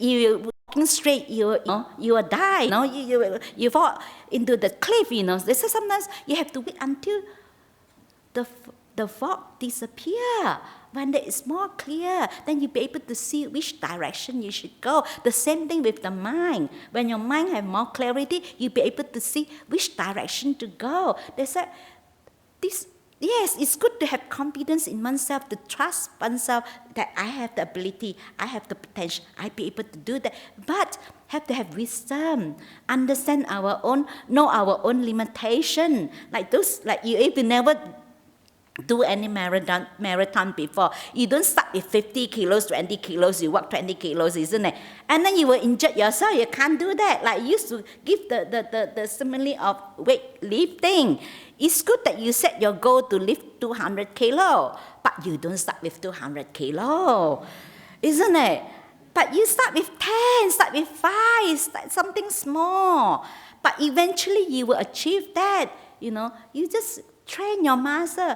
you walking straight, you will die. You fall into the cliff. They say sometimes you have to wait until the fog disappear. When it is more clear, then you'll be able to see which direction you should go. The same thing with the mind. When your mind has more clarity, you'll be able to see which direction to go. They said, yes, it's good to have confidence in oneself, to trust oneself that I have the ability, I have the potential, I'll be able to do that. But have to have wisdom, understand know our own limitation. If you never do any marathon before, you don't start with 50 kilos, 20 kilos, you walk 20 kilos, isn't it? And then you will injure yourself, you can't do that. Like you used to give the simile of weightlifting. It's good that you set your goal to lift 200 kilo, but you don't start with 200 kilo, isn't it? But you start with 10, start with 5, start something small. But eventually you will achieve that, You just train your muscle.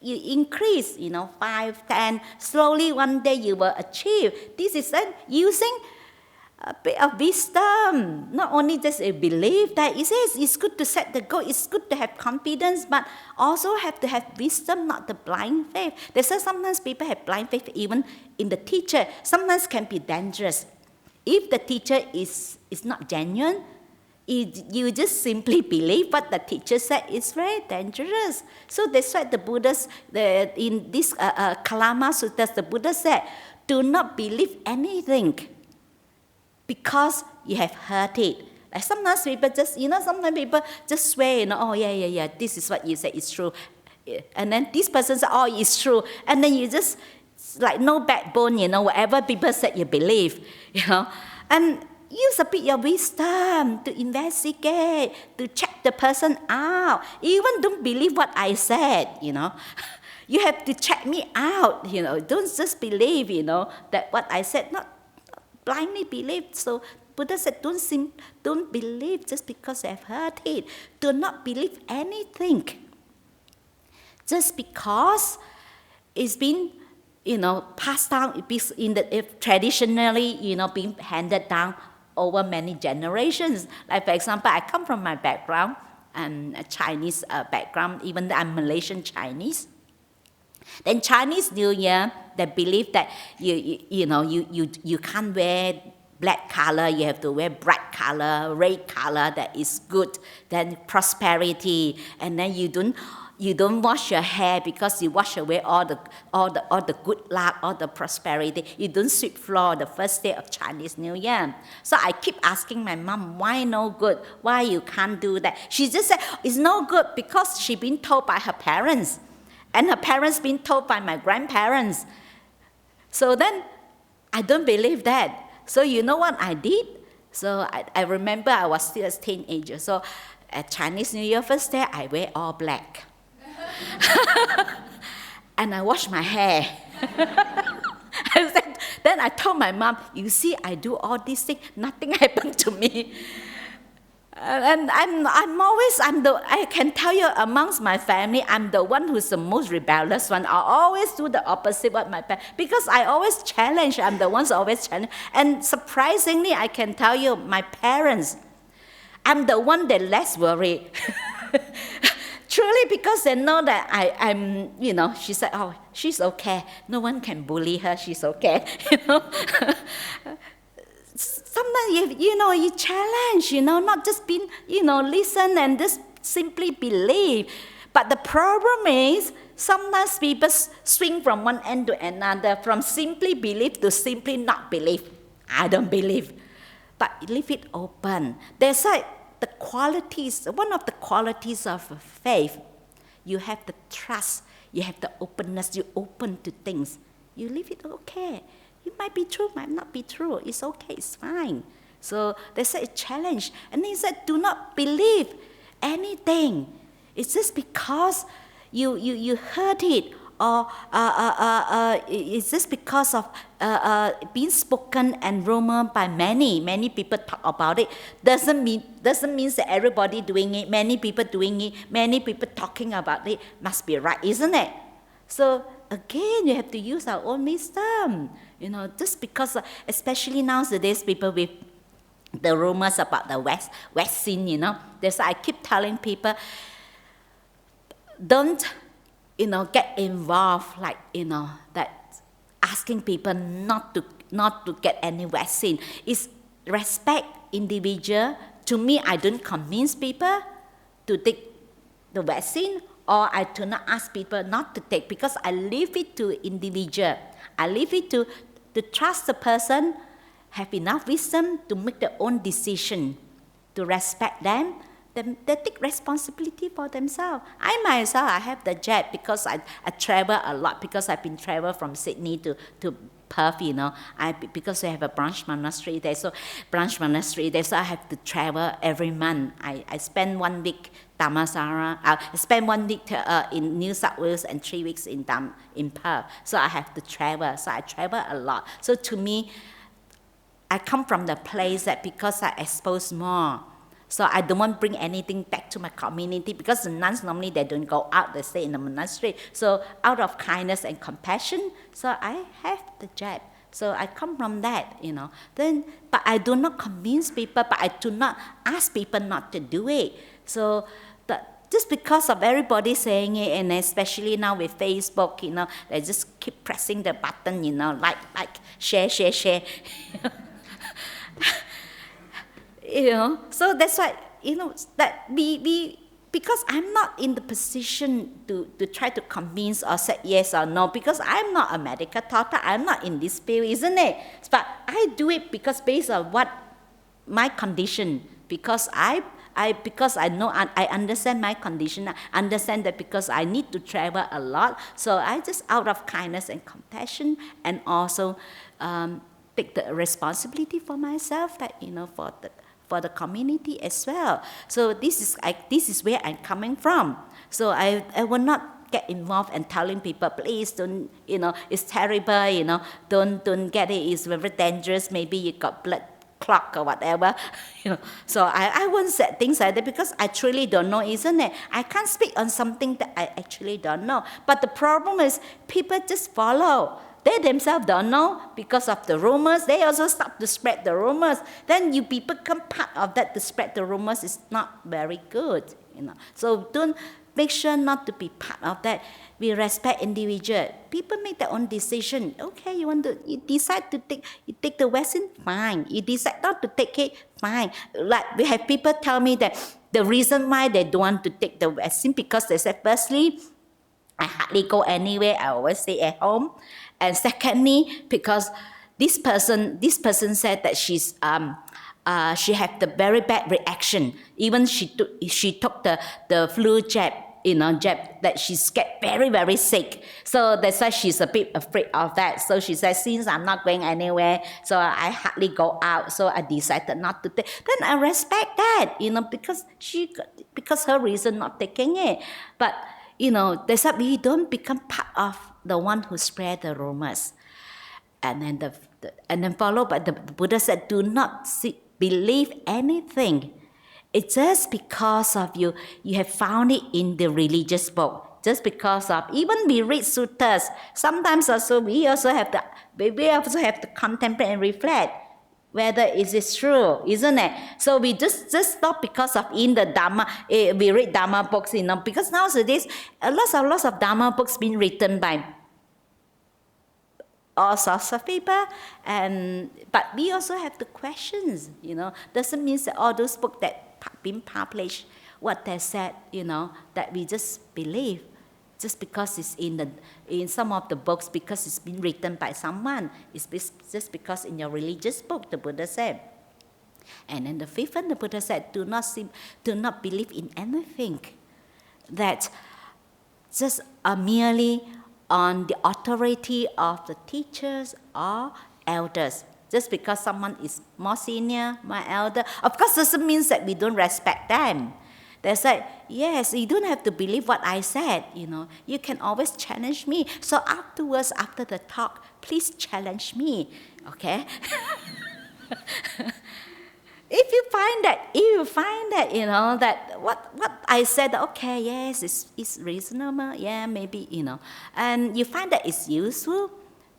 You increase, 5, 10. Slowly one day you will achieve. This is using a bit of wisdom. Not only just a belief that it says it's good to set the goal, it's good to have confidence, but also have to have wisdom, not the blind faith. They say sometimes people have blind faith even in the teacher. Sometimes can be dangerous. If the teacher is not genuine, you just simply believe what the teacher said, is very dangerous. So that's why the Buddhists, in this Kalama Suttas, the Buddha said, do not believe anything because you have heard it. Like sometimes people just swear, oh yeah, this is what you said, it's true. And then this person said, oh, it's true. And then you just, like no backbone, whatever people said, you believe, And use a bit of wisdom to investigate, to check the person out. Even don't believe what I said, You have to check me out, Don't just believe, that what I said, not blindly believe. So Buddha said, don't believe just because I've heard it. Do not believe anything. Just because it's been passed down, traditionally, being handed down over many generations. Like for example, I come from my background, a Chinese background, even though I'm Malaysian Chinese. Then Chinese New Year, they believe that you can't wear black color, you have to wear bright color, red color, that is good. Then prosperity, and then you don't wash your hair because you wash away all the good luck, all the prosperity. You don't sweep floor the first day of Chinese New Year. So I keep asking my mom, why no good? Why you can't do that? She just said, it's no good because she been told by her parents. And her parents been told by my grandparents. So then, I don't believe that. So you know what I did? So I remember I was still a teenager. So at Chinese New Year first day, I wear all black. And I wash my hair. Then I told my mom, you see, I do all these things, nothing happened to me. And I can tell you, amongst my family, I'm the one who's the most rebellious one. I always do the opposite what my parents, because I always challenge, I'm the one who always challenge. And surprisingly, I can tell you, my parents, I'm the one that less worried. Truly, because they know that I'm, she said, oh, she's okay. No one can bully her, she's okay, Sometimes, you challenge, not just being, listen and just simply believe. But the problem is, sometimes people swing from one end to another, from simply believe to simply not believe. I don't believe. But leave it open. There's like the qualities, one of the qualities of faith, you have the trust, you have the openness, you're open to things. You leave it okay. It might be true, might not be true. It's okay, it's fine. So they said a challenge. And he said, do not believe anything. It's just because you heard it, or it's just because of being spoken and rumored by many people talk about it. Doesn't mean that everybody doing it, many people doing it, many people talking about it must be right, isn't it? So again, you have to use our own wisdom. just because, especially nowadays, people with the rumors about the vaccine, that's why I keep telling people, don't, get involved, like, that asking people not to get any vaccine. It's respect individual. To me, I don't convince people to take the vaccine, or I do not ask people not to take, because I leave it to individual. I leave it to trust the person, have enough wisdom to make their own decision, to respect them. Then they take responsibility for themselves. I myself, I have the jab because I travel a lot, because I've been travel from Sydney to Perth, because we have a branch monastery there. So I have to travel every month. I spend 1 week Dhammasara. I spend 1 week in New South Wales and 3 weeks in Perth. So I have to travel. So I travel a lot. So to me, I come from the place that because I expose more, so I don't want to bring anything back to my community, because the nuns normally they don't go out, they stay in the monastery. So out of kindness and compassion, so I have the jab. So I come from that, Then, but I do not convince people, but I do not ask people not to do it. So just because of everybody saying it, and especially now with Facebook, they just keep pressing the button, like, share. So that's why, that we because I'm not in the position to try to convince or say yes or no, because I'm not a medical doctor, I'm not in this field, isn't it? But I do it because based on what my condition, because I know I understand my condition, I understand that because I need to travel a lot, so I just out of kindness and compassion, and also take the responsibility for myself, that for the community as well. So this is where I'm coming from. So I will not get involved and telling people, please don't, it's terrible, don't get it, it's very dangerous, maybe you got blood clot or whatever. So I won't say things like that, because I truly don't know, isn't it? I can't speak on something that I actually don't know. But the problem is people just follow. They themselves don't know because of the rumors. They also start to spread the rumors. Then you people become part of that to spread the rumors. It's not very good, So don't make sure not to be part of that. We respect individual. People make their own decision. Okay, you decide to take the vaccine, fine. You decide not to take it, fine. Like we have people tell me that the reason why they don't want to take the vaccine, because they said, firstly, I hardly go anywhere. I always stay at home. And secondly, because this person said that she had the very bad reaction. Even she took the flu jab, jab, that she's get very, very sick. So that's why she's a bit afraid of that. So she says, since I'm not going anywhere, so I hardly go out. So I decided not to take. Then I respect that, because her reason not taking it. But that's why we don't become part of the one who spread the rumors. And then followed by the Buddha said, do not believe anything. It's just because of you have found it in the religious book. Just because of, even we read suttas, sometimes also we also have to contemplate and reflect whether it is true, isn't it? So we just stop because of in the Dhamma, we read Dhamma books, because nowadays lots of Dhamma books being written by all sorts of people, but we also have the questions, Doesn't mean that all those books that been published, what they said, that we just believe. Just because it's in some of the books, because it's been written by someone. It's just because in your religious book, the Buddha said. And then the fifth one, the Buddha said, do not believe in anything that just merely on the authority of the teachers or elders. Just because someone is more senior, more elder, of course doesn't mean that we don't respect them. They said, yes, you don't have to believe what I said, You can always challenge me. So afterwards, after the talk, please challenge me, okay? If you find that, that what I said, okay, yes, it's reasonable, yeah, maybe, and you find that it's useful,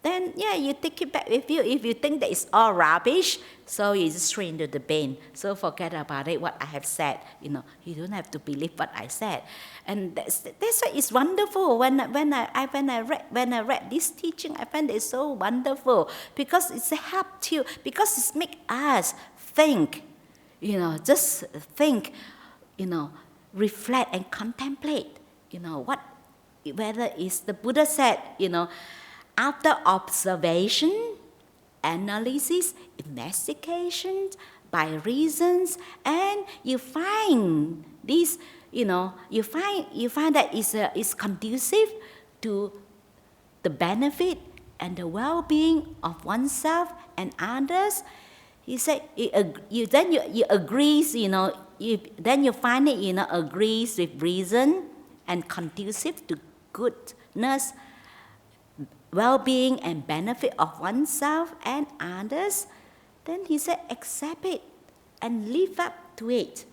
then yeah, you take it back with you. If you think that it's all rubbish, so you just throw into the bin. So forget about it, what I have said. You don't have to believe what I said. And that's why it's wonderful. When I read this teaching, I find it so wonderful because it's a help to, because it's make us think, just think, reflect and contemplate, whether it's the Buddha said, after observation, analysis, investigation, by reasons, and you find this, you find that it's conducive to the benefit and the well-being of oneself and others. He said, you agrees, then you find it, agrees with reason and conducive to goodness, well-being and benefit of oneself and others, then he said, accept it and live up to it.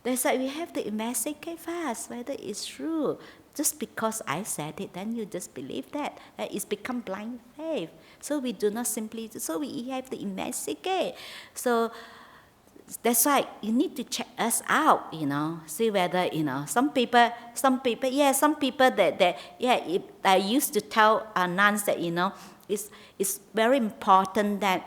That's why we have to investigate first whether it's true. Just because I said it, then you just believe that. It's become blind faith. So we do not simply, so we have to investigate. So that's why you need to check us out, see whether, some people that I used to tell nuns that, it's very important that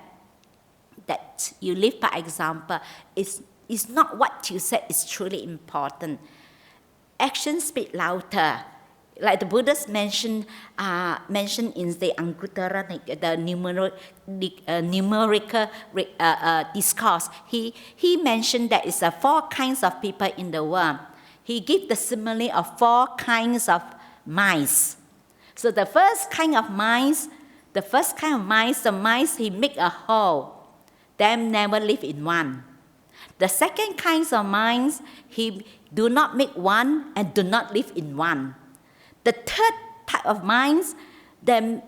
you live by example. It's not what you said is truly important. Actions speak louder. Like the Buddhists mentioned in the Anguttara, the numerical discourse. He mentioned that it's 4 kinds of people in the world. He gave the simile of 4 kinds of mice. So the first kind of mice, the mice he make a hole, them never live in one. The second kind of mice, he do not make one and do not live in one. The third type of minds, they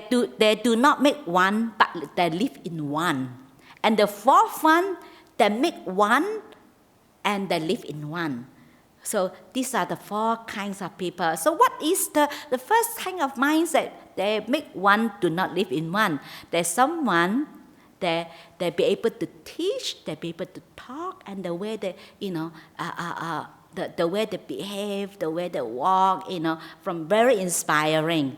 do not make one, but they live in one. And the fourth one, they make one and they live in one. So these are the 4 kinds of people. So what is the first kind of minds that they make one, do not live in one? There's someone, they be able to teach, they be able to talk, and the way they, the way they behave, the way they walk, from very inspiring.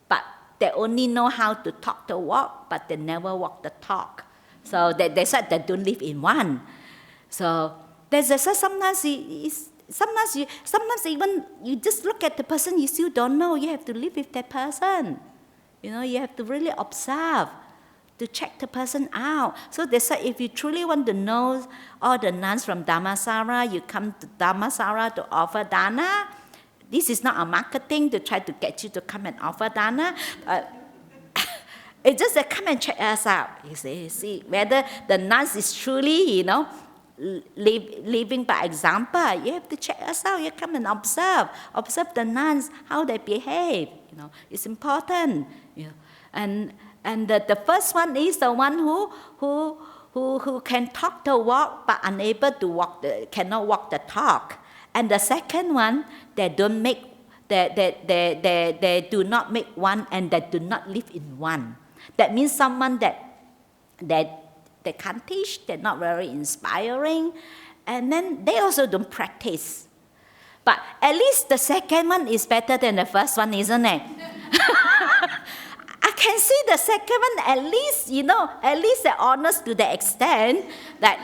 But they only know how to talk the walk, but they never walk the talk. So they said they don't live in one. So sometimes even you just look at the person, you still don't know. You have to live with that person. You have to really observe, to check the person out. So they said if you truly want to know all the nuns from Dhammasara, you come to Dhammasara to offer dana. This is not a marketing to try to get you to come and offer dana. It's just that come and check us out. You see whether the nuns is truly, living by example. You have to check us out. You come and observe the nuns, how they behave. It's important. And the first one is the one who can talk the walk but unable to cannot walk the talk. And the second one, they do not make one and they do not live in one. That means someone that they can't teach, they're not very inspiring, and then they also don't practice. But at least the second one is better than the first one, isn't it? I can see the second one, at least they're honest to the extent that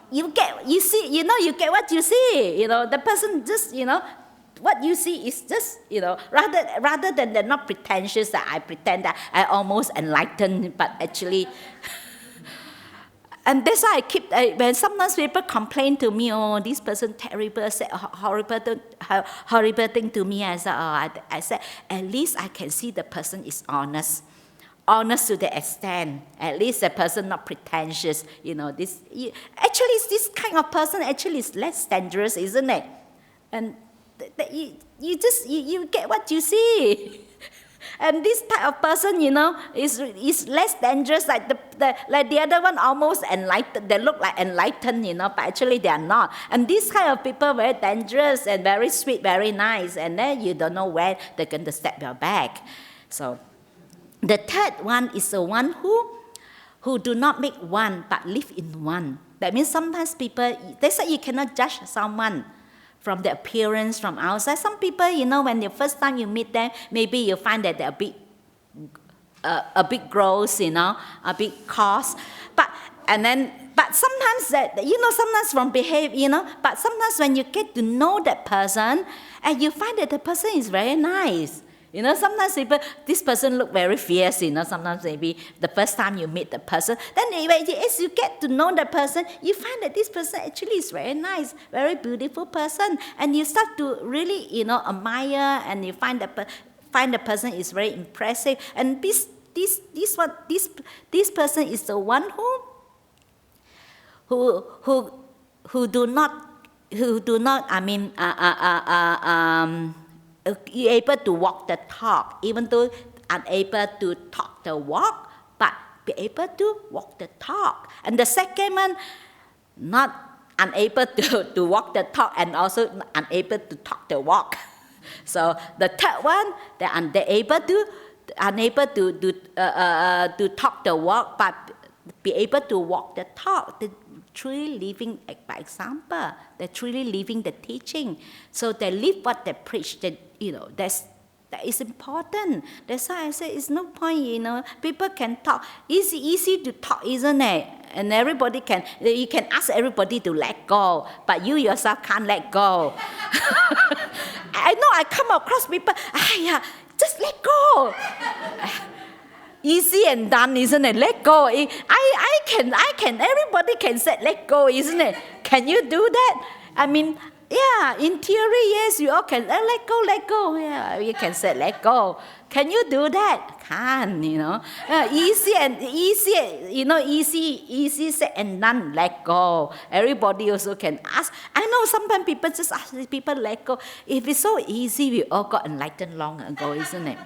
you get what you see. The person just, what you see is just, rather than they're not pretentious that I pretend that I almost enlightened, but actually. And that's why when sometimes people complain to me, oh, this person terrible, said horrible thing to me, I said, at least I can see the person is honest to the extent. At least the person not pretentious. Actually, this kind of person actually is less dangerous, isn't it? And you get what you see. And this type of person, is less dangerous. Like the other one, almost enlightened. They look like enlightened, but actually they are not. And this kind of people very dangerous and very sweet, very nice. And then you don't know where they're going to stab your back. So The third one is the one who do not make one but live in one. That means sometimes people, they say you cannot judge someone from the appearance from outside. Some people, when the first time you meet them, maybe you find that they're a bit gross, a bit coarse. But sometimes sometimes from behavior, but sometimes when you get to know that person, and you find that the person is very nice. Sometimes this person look very fierce, sometimes maybe the first time you meet the person. Then as you get to know the person, you find that this person actually is very nice, very beautiful person. And you start to really, admire, and you find the person is very impressive. And this person is the one who do not, able to walk the talk, even though unable to talk the walk, but be able to walk the talk. And the second one, not unable to walk the talk and also unable to talk the walk. So the third one, they're unable to talk the walk, but be able to walk the talk. They're truly living by example. They're truly living the teaching. So they live what they preach. That is important. That's why I say it's no point. People can talk. It's easy to talk, isn't it? And you can ask everybody to let go, but you yourself can't let go. I know I come across people. Just let go. Easy and done, isn't it? Let go. I can. Everybody can say let go, isn't it? Can you do that? In theory, yes, you all can let go. Yeah, you can say let go. Can you do that? Can't, easy said and done, let go. Everybody also can ask. I know sometimes people just ask people let go. If it's so easy, we all got enlightened long ago, isn't it?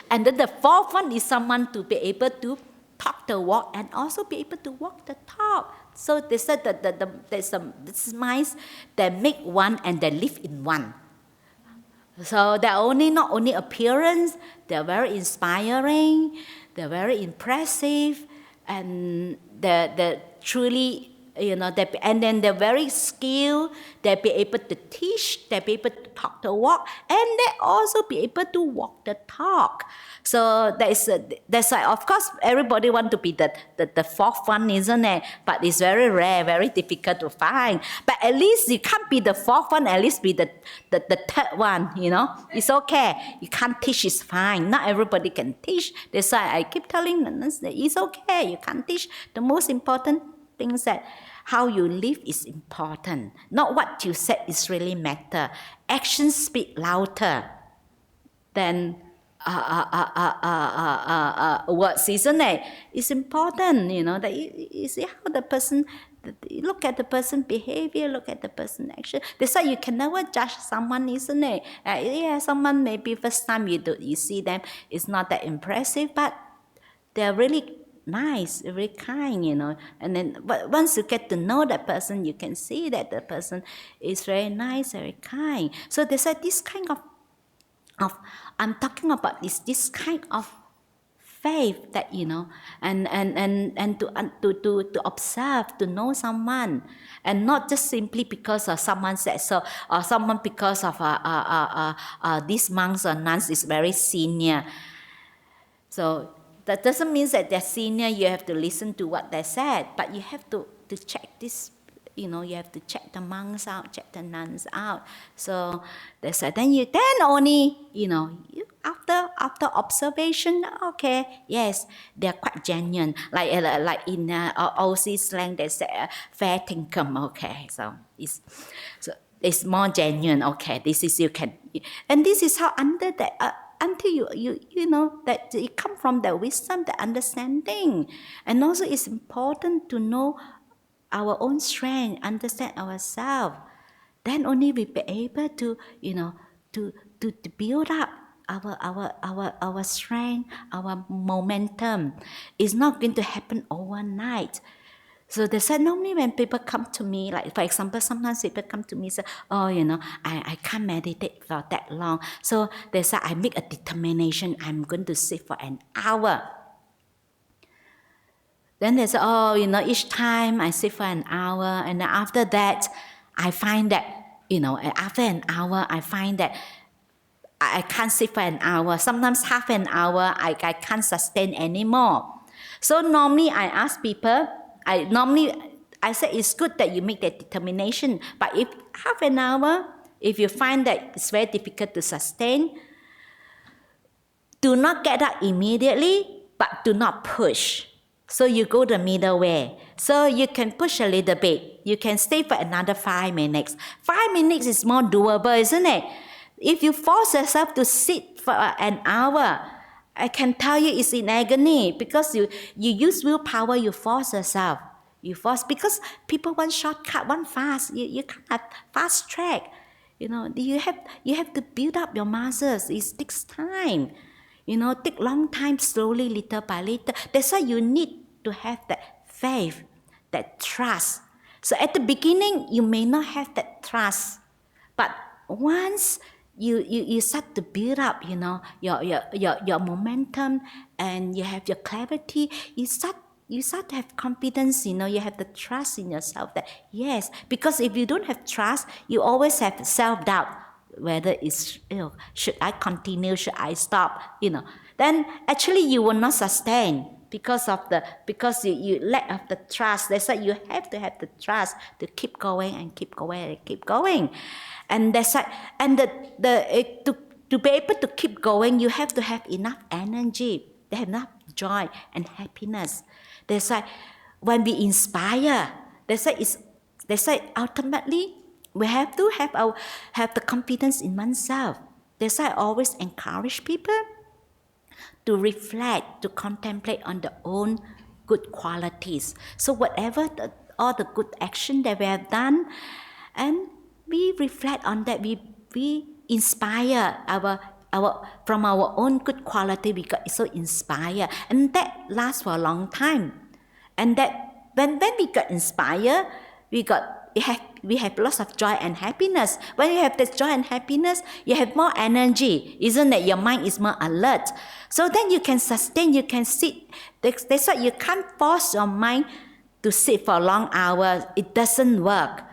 And then the fourth one is someone to be able to talk the walk and also be able to walk the talk. So they said that there's some minds that make one and they live in one. So they're not only appearance, they're very inspiring, they're very impressive, and they're truly, and then they're very skilled. They'll be able to teach, they'll be able to talk the walk, and they also be able to walk the talk. So that's why, of course, everybody want to be the fourth one, isn't it? But it's very rare, very difficult to find. But at least you can't be the fourth one, at least be the third one, It's okay. You can't teach, it's fine. Not everybody can teach. That's why I keep telling them, it's okay, you can't teach. The most important thing is that how you live is important. Not what you said is really matter. Actions speak louder than words, isn't it? It's important, that you see how the person, look at the person behavior, look at the person action. That's why you can never judge someone, isn't it? Someone maybe first time you see them, it's not that impressive, but they're really nice, very kind, And then once you get to know that person, you can see that the person is very nice, very kind. So they said this kind of I'm talking about this kind of faith that and to observe, to know someone, and not just simply because someone said so, or someone because of these monks or nuns is very senior. So that doesn't mean that they're senior. You have to listen to what they said, but you have to check this. You have to check the monks out, check the nuns out. So they said, then only, after observation, okay, yes, they're quite genuine. Like in Aussie slang, they say fair tinkum, okay. So it's more genuine, okay. This is you can, and this is how under that. Until you know that it comes from the wisdom, the understanding, and also it's important to know our own strength, understand ourselves. Then only we be able to to build up our strength, our momentum. It's not going to happen overnight. So they said normally when people come to me, like for example, sometimes people come to me and say, oh, I can't meditate for that long. So they said, I make a determination, I'm going to sit for an hour. Then they say, oh, each time I sit for an hour, and then after that, I find that, after an hour, I find that I can't sit for an hour. Sometimes half an hour, I can't sustain anymore. So normally I ask people, I say it's good that you make that determination, but if half an hour, if you find that it's very difficult to sustain, do not get up immediately, but do not push. So you go the middle way. So you can push a little bit. You can stay for another 5 minutes. 5 minutes is more doable, isn't it? If you force yourself to sit for an hour, I can tell you it's in agony because you use willpower, you force yourself. Because people want shortcut, want fast. You can't have fast track. You have to build up your muscles. It takes time. Take long time, slowly, little by little. That's why you need to have that faith, that trust. So at the beginning, you may not have that trust, but once you start to build up, your momentum, and you have your clarity, you start to have confidence, you have the trust in yourself that yes, because if you don't have trust, you always have self-doubt. Whether it's, should I continue, should I stop, then actually you will not sustain because you lack of the trust. That's why you have to have the trust to keep going and keep going and keep going. And that's why, and to be able to keep going, you have to have enough energy, to have enough joy and happiness. That's why when we inspire, that's why ultimately we have to have the confidence in oneself. That's why I always encourage people to reflect, to contemplate on their own good qualities. So whatever all the good action that we have done, and we reflect on that, we inspire from our own good quality. We got so inspired, and that lasts for a long time. And that when we got inspired, we have lots of joy and happiness. When you have this joy and happiness, you have more energy. Isn't it? Your mind is more alert. So then you can sustain, you can sit. That's why you can't force your mind to sit for long hours. It doesn't work.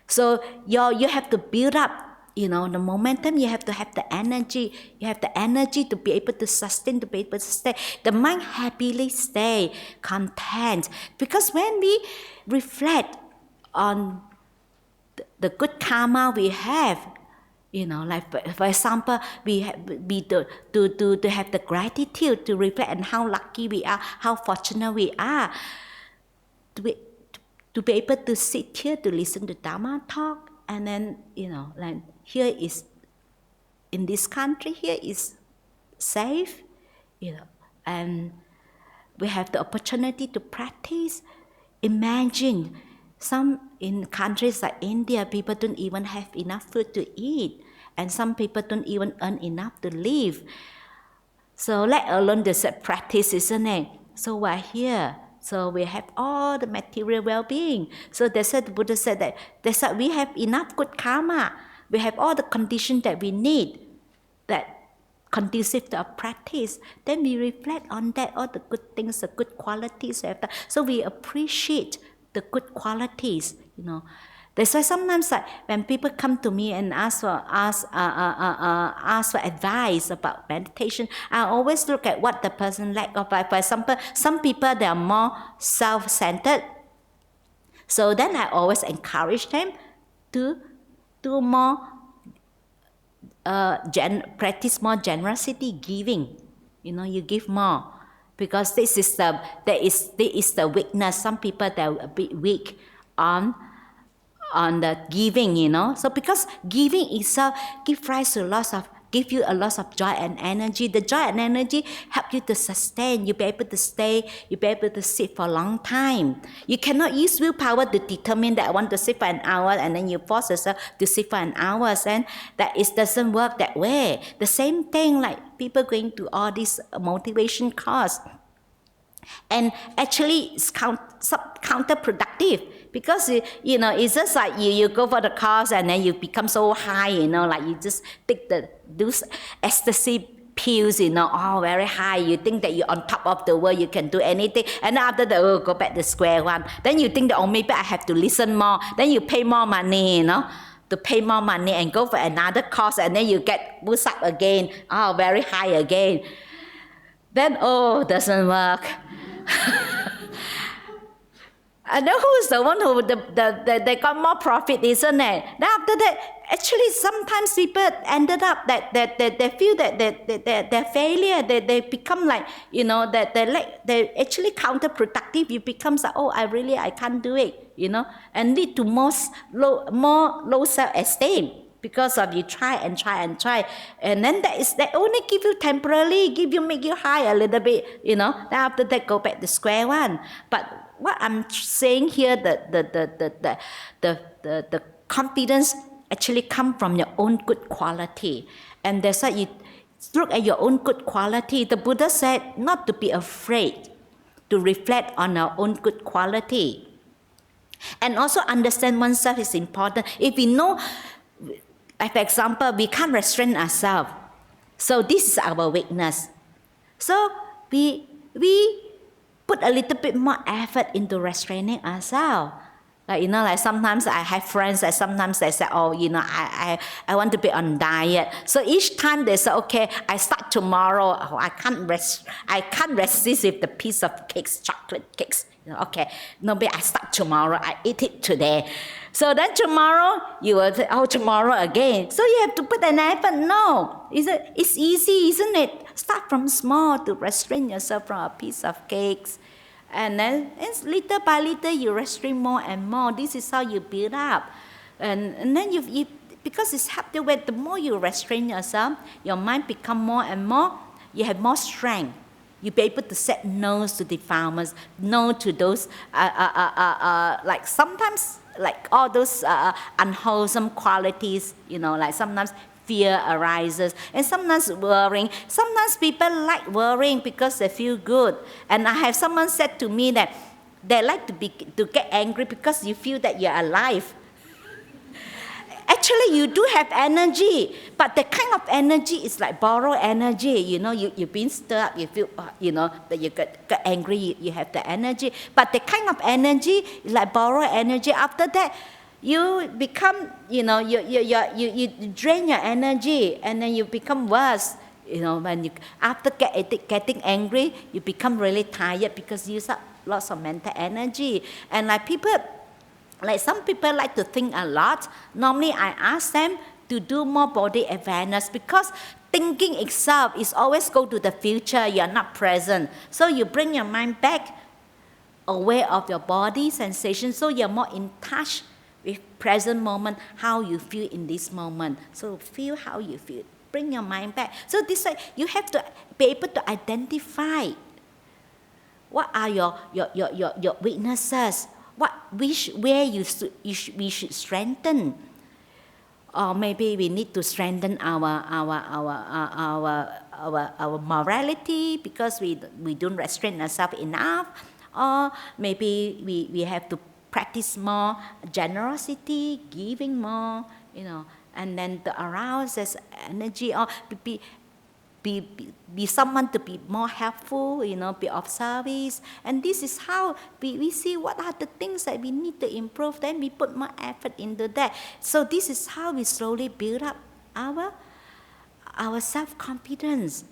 So you have to build up, the momentum. You have to have the energy. You have the energy to be able to sustain, to be able to stay. The mind happily stay, content. Because when we reflect on the good karma we have, like for example, we have to have the gratitude, to reflect on how lucky we are, how fortunate we are, to be able to sit here to listen to Dharma talk, and then like here is in this country, here is safe, and we have the opportunity to practice. Imagine some in countries like India, people don't even have enough food to eat, and some people don't even earn enough to live. So let alone the practice, isn't it? So we're here. So we have all the material well-being. So they said, the Buddha said that we have enough good karma. We have all the conditions that we need, that conducive to our practice. Then we reflect on that, all the good things, the good qualities we have done. So we appreciate the good qualities, That's why sometimes, like, when people come to me and ask for advice about meditation, I always look at what the person lack of. For example, some people, they are more self-centered. So then I always encourage them to do more, practice more generosity, giving. You give more. Because this is the weakness. Some people, they're a bit weak on the giving, So because giving itself give you a lot of joy and energy. The joy and energy help you to sustain. You'll be able to stay. You'll be able to sit for a long time. You cannot use willpower to determine that I want to sit for an hour, and then you force yourself to sit for an hour, and that it doesn't work that way. The same thing, like people going to all these motivation courses. And actually, it's counterproductive because it's just like you go for the course and then you become so high, like you just take those ecstasy pills, very high. You think that you're on top of the world, you can do anything, and after that, go back to square one. Then you think that maybe I have to listen more. Then you pay more money, to pay more money and go for another course, and then you get boost up again, very high again. Then doesn't work. And then who's the one who they got more profit, isn't it? Then after that, actually sometimes people ended up that they feel that they're failure. They become like, that they're actually counterproductive. You become like, I can't do it, and lead to more low self-esteem. Because of you try, and then that only give you temporarily, make you high a little bit, then after that go back to square one. But what I'm saying here, the confidence actually come from your own good quality, and that's why you look at your own good quality. The Buddha said not to be afraid to reflect on our own good quality, and also understand oneself is important. If we know, for example, we can't restrain ourselves. So this is our weakness. So we put a little bit more effort into restraining ourselves. Like sometimes I have friends that sometimes they say, I want to be on diet. So each time they say, okay, I start tomorrow. I can't resist with the piece of cakes, chocolate cakes. Okay, maybe I start tomorrow. I eat it today. So then tomorrow you will say, tomorrow again. So you have to put an effort. No, it's easy, isn't it? Start from small to restrain yourself from a piece of cakes. And then little by little you restrain more and more. This is how you build up. And then you because it's helped you with the more you restrain yourself, your mind become more and more, you have more strength. You'll be able to say no to defilements, no to those, like sometimes, like all those unwholesome qualities, like sometimes fear arises, and sometimes worrying. Sometimes people like worrying because they feel good. And I have someone said to me that they like to get angry because you feel that you're alive. Actually, you do have energy, but the kind of energy is like borrowed energy. You've been stirred up, you feel, that you get angry, you have the energy. But the kind of energy is like borrowed energy. After that, you become, you drain your energy, and then you become worse. When after getting angry, you become really tired because you use up lots of mental energy. And like some people like to think a lot. Normally, I ask them to do more body awareness because thinking itself is always go to the future. You are not present. So you bring your mind back, aware of your body sensation. So you're more in touch with present moment, how you feel in this moment. So feel how you feel. Bring your mind back. So this way, you have to be able to identify what are your weaknesses. We should strengthen, or maybe we need to strengthen our morality because we don't restrain ourselves enough, or maybe we have to practice more generosity, giving more, and then to arouse this energy, or be someone to be more helpful, be of service. And this is how we see what are the things that we need to improve. Then we put more effort into that. So this is how we slowly build up our self-confidence.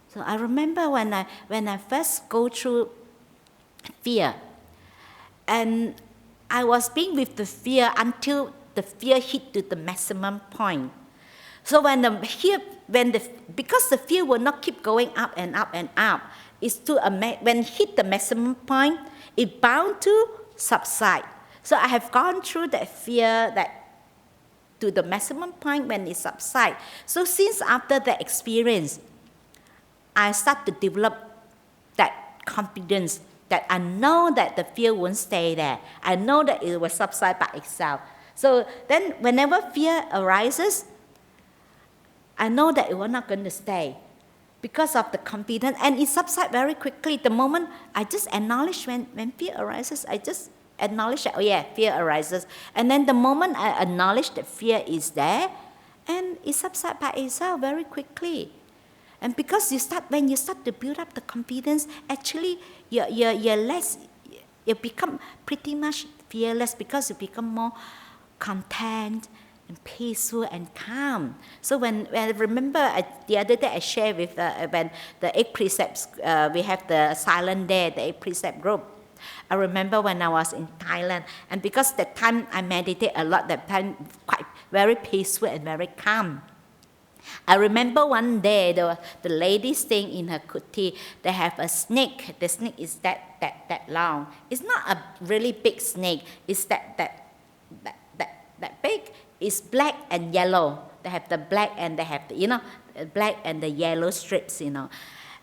So I remember when I first go through fear, and I was being with the fear until the fear hit to the maximum point. So because the fear will not keep going up and up and up, when it hit the maximum point, it bound to subside. So I have gone through that fear to the maximum point when it subsides. So since after that experience, I start to develop that confidence that I know that the fear won't stay there. I know that it will subside by itself. So then whenever fear arises, I know that it was not going to stay. because of the confidence, and it subsides very quickly. The moment I just acknowledge when fear arises, I just acknowledge that, oh yeah, fear arises. And then the moment I acknowledge that fear is there, and it subsides by itself very quickly. And because when you start to build up the confidence, actually you're less, you become pretty much fearless because you become more content and peaceful and calm. So when I remember the other day I shared with when the 8 precepts, we have the silent day, the 8 precept group. I remember when I was in Thailand, and because that time I meditate a lot, that time quite very peaceful and very calm. I remember one day the lady staying in her kuti, they have a snake. The snake is that long. It's not a really big snake. It's that big. It's black and yellow. They have the black and they have the, black and the yellow strips,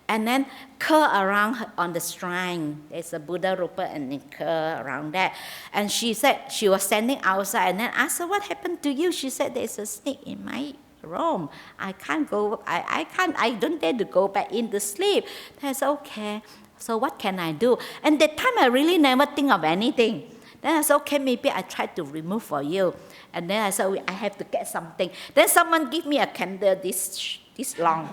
And then curl around on the shrine. There's a Buddha Rupa and it curl around that. And she said she was standing outside, and then I asked her, what happened to you? She said, there's a snake in my room. I don't dare to go back in to sleep. I said, okay, so what can I do? And that time I really never think of anything. Then I said, okay, maybe I try to remove for you. And then I said, I have to get something. Then someone give me a candle this long.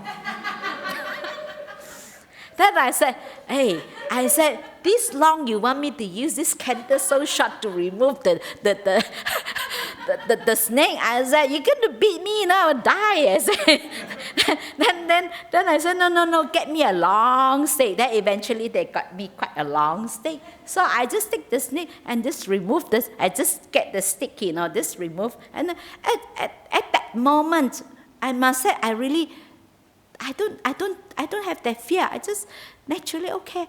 Then I said, this long you want me to use this candle so short to remove the snake? I said, you're going to beat me now, I'll die. I said. then I said, no, get me a long stick. Then eventually they got me quite a long stick. So I just take the snake and just remove this. I just get the stick, just remove. And at that moment, I must say, I don't have that fear. I just naturally, okay,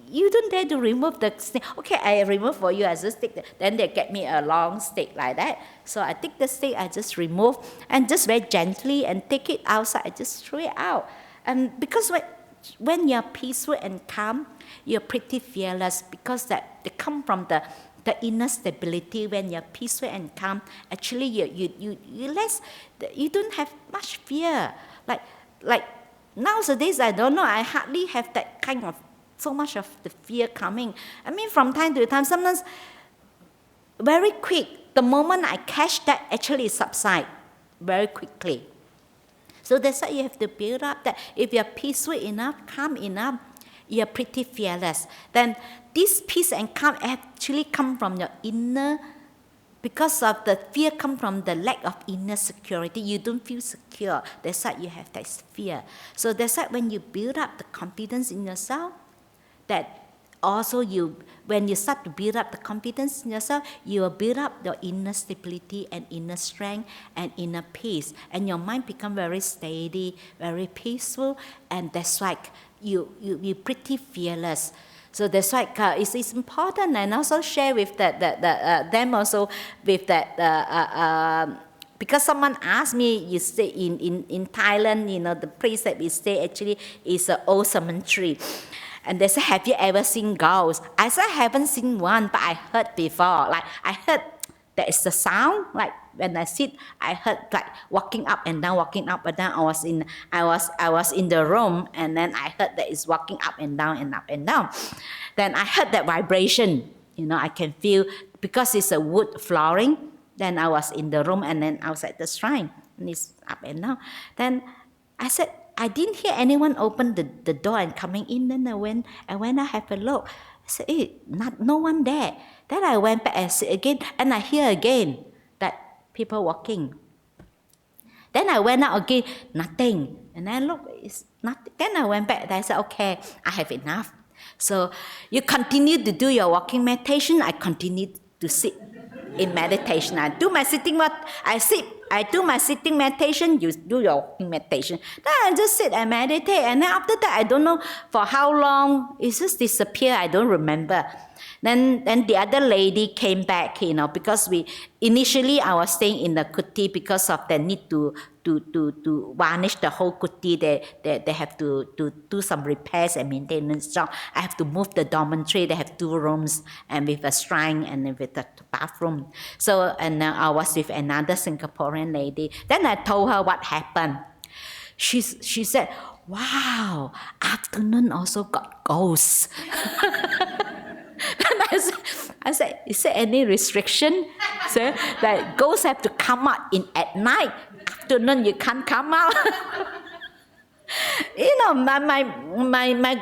you don't dare to remove the stick. Okay, I remove for you, I just take then they get me a long stick like that. So I take the stick, I just remove, and just very gently and take it outside, I just throw it out. And because when you're peaceful and calm, you're pretty fearless, because that they come from the inner stability. When you're peaceful and calm, actually you don't have much fear. Like nowadays, I don't know, I hardly have that kind of so much of the fear coming. I mean, from time to time, sometimes very quick, the moment I catch that, actually it subsides very quickly. So that's why you have to build up that. If you're peaceful enough, calm enough, you're pretty fearless. Then this peace and calm actually come from your inner. Because of the fear come from the lack of inner security. You don't feel secure. That's why you have that fear. So that's why when you build up the confidence in yourself, that also when you start to build up the confidence in yourself, you will build up your inner stability and inner strength and inner peace. And your mind become very steady, very peaceful, and that's why you're pretty fearless. So that's why it's important, and also share with them also with that. Because someone asked me, you stay in Thailand, the place that we stay actually is an old cemetery. And they said, have you ever seen ghosts? I said, I haven't seen one, but I heard before. Like, I heard there is a sound, like when I sit, I heard like walking up and down. I was in the room, and then I heard that it's walking up and down and up and down. Then I heard that vibration, I can feel, because it's a wood flooring. Then I was in the room and then outside the shrine, and it's up and down. Then I said, I didn't hear anyone open the door and coming in. Then I went I have a look. I said, no one there. Then I went back and sit again, and I hear again that people walking. Then I went out again, nothing. And I look, it's nothing. Then I went back and I said, okay, I have enough. So you continue to do your walking meditation. I continue to sit in meditation. I do my sitting meditation, you do your walking meditation. Then I just sit and meditate, and then after that, I don't know for how long, it just disappeared, I don't remember. Then the other lady came back, because initially I was staying in the kuti because of the need to varnish the whole kuti. They have to do some repairs and maintenance job. I have to move the dormitory. They have 2 rooms and with a shrine and with a bathroom. So, and I was with another Singaporean lady. Then I told her what happened. She said, wow, afternoon also got ghosts. And I said, is there any restriction? So like ghosts have to come out at night. Afternoon you can't come out. My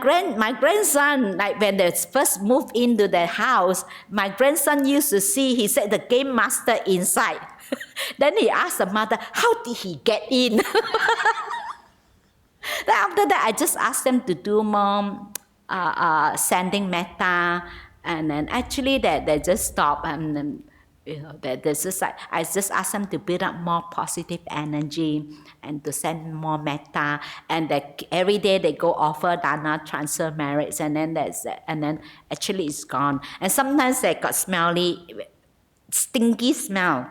grandson, like when they first moved into the house, my grandson used to see, he said the game master inside. Then he asked the mother, how did he get in? Then after that, I just asked them to do more sending metta, and then actually they just stop, and then there's just like I just asked them to build up more positive energy and to send more metta, and every day they go offer dana, transfer merits, and then actually it's gone. And sometimes they got smelly, stinky smell.